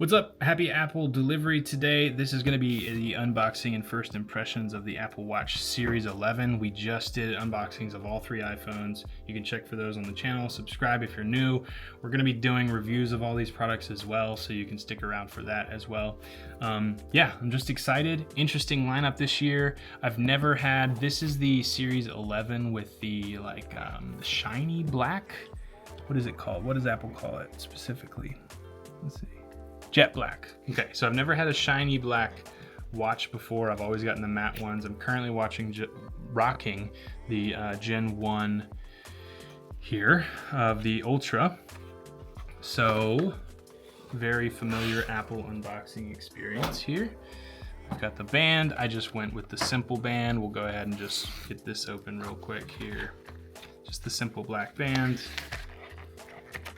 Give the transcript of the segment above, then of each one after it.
What's up? Happy Apple delivery today. This is going to be the unboxing and first impressions of the Apple Watch Series 11. We just did unboxings of all three iPhones. You can check for those on the channel. Subscribe if you're new. We're going to be doing reviews of all these products as well, so you can stick around for that as well. Yeah, I'm just excited. Interesting lineup this year. I've never had, this is the Series 11 with the the shiny black. What is it called? What does Apple call it specifically? Let's see. Jet black. Okay, so I've never had a shiny black watch before. I've always gotten the matte ones. I'm currently rocking the Gen 1 here of the Ultra. So, very familiar Apple unboxing experience here. I've got the band. I just went with the simple band. We'll go ahead and just get this open real quick here. Just the simple black band.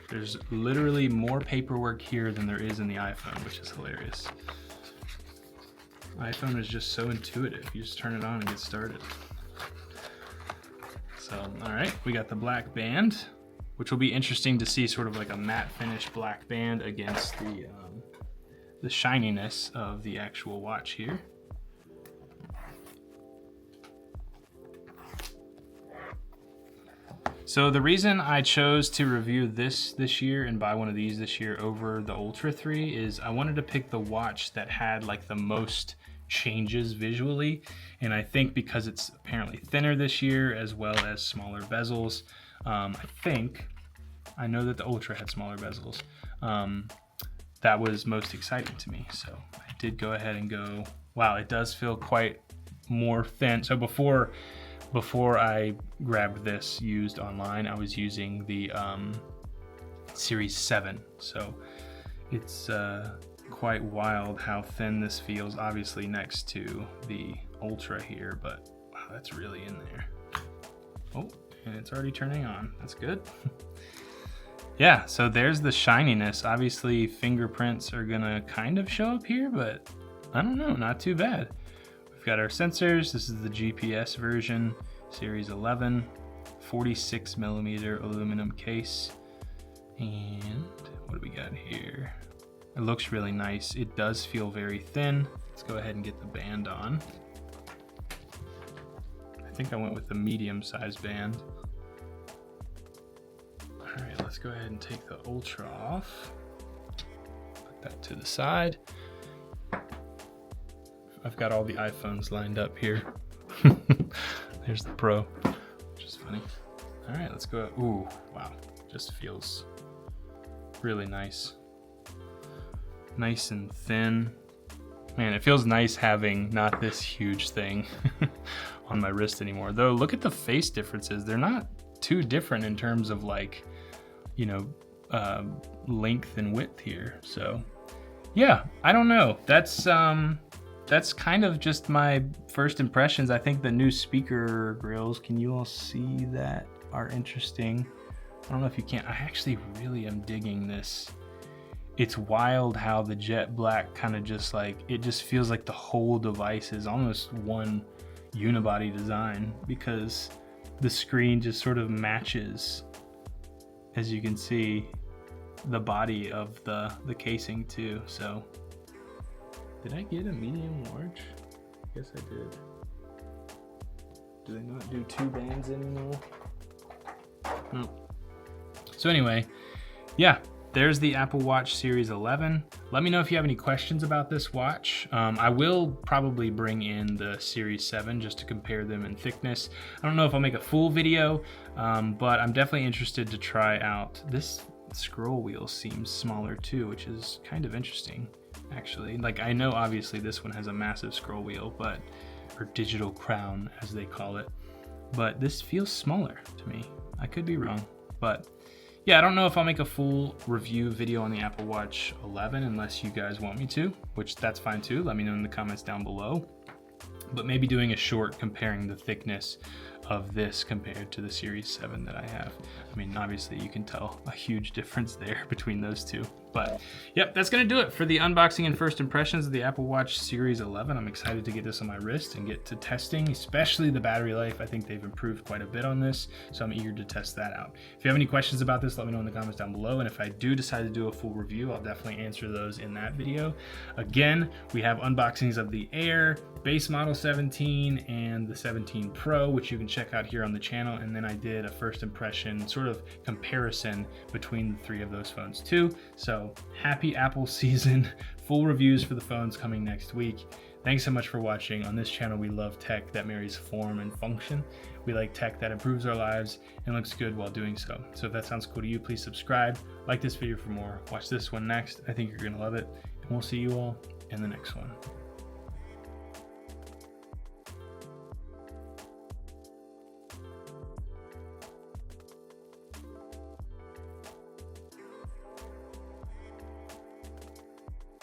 There's literally more paperwork here than there is in the iPhone, which is hilarious. iPhone is just so intuitive. You just turn it on and get started. So, all right, we got the black band, which will be interesting to see, sort of like a matte finish black band against the shininess of the actual watch here. So the reason I chose to review this year and buy one of these this year over the Ultra 3 is I wanted to pick the watch that had like the most changes visually. And I think because it's apparently thinner this year as well as smaller bezels, I know that the Ultra had smaller bezels. That was most exciting to me. So I did go ahead and go, wow, it does feel quite more thin. So before I grabbed this used online, I was using the Series 7. So it's quite wild how thin this feels, obviously next to the Ultra here, but wow, that's really in there. Oh, and it's already turning on. That's good. Yeah, so there's the shininess. Obviously fingerprints are gonna kind of show up here, but I don't know, not too bad. Got our sensors. This is the GPS version, Series 11, 46mm aluminum case. And what do we got here? It looks really nice. It does feel very thin. Let's go ahead and get the band on. I think I went with the medium-sized band. All right, let's go ahead and take the Ultra off. Put that to the side. I've got all the iPhones lined up here. There's the Pro, which is funny. All right, let's go. Ooh, wow, just feels really nice. Nice and thin. Man, it feels nice having not this huge thing on my wrist anymore. Though, look at the face differences. They're not too different in terms of like, you know, length and width here. So yeah, I don't know. That's kind of just my first impressions. I think the new speaker grills, can you all see that, are interesting. I don't know if you can. I actually really am digging this. It's wild how the jet black kind of just like, it just feels like the whole device is almost one unibody design, because the screen just sort of matches, as you can see, the body of the casing too. So did I get a medium large? Yes, I did. Do they not do two bands anymore? No. So anyway, yeah, there's the Apple Watch Series 11. Let me know if you have any questions about this watch. I will probably bring in the Series 7 just to compare them in thickness. I don't know if I'll make a full video, but I'm definitely interested to try out. This scroll wheel seems smaller too, which is kind of interesting. Actually, like, I know obviously this one has a massive scroll wheel, but, or digital crown as they call it, but this feels smaller to me. I could be wrong, but yeah, I don't know if I'll make a full review video on the Apple Watch 11 unless you guys want me to, which that's fine too. Let me know in the comments down below. But maybe doing a short comparing the thickness of this compared to the Series 7 that I have. I mean, obviously you can tell a huge difference there between those two. But yep, that's gonna do it for the unboxing and first impressions of the Apple Watch Series 11. I'm excited to get this on my wrist and get to testing, especially the battery life. I think they've improved quite a bit on this, so I'm eager to test that out. If you have any questions about this, let me know in the comments down below, and if I do decide to do a full review, I'll definitely answer those in that video. Again, we have unboxings of the Air, base model 17, and the 17 Pro, which you can check out here on the channel, and then I did a first impression sort of comparison between the three of those phones too. So happy Apple season. Full reviews for the phones coming next week. Thanks so much for watching. On this channel, we love tech that marries form and function. We like tech that improves our lives and looks good while doing so. So if that sounds cool to you, please subscribe, like this video for more, watch this one next. I think you're gonna love it, and we'll see you all in the next one.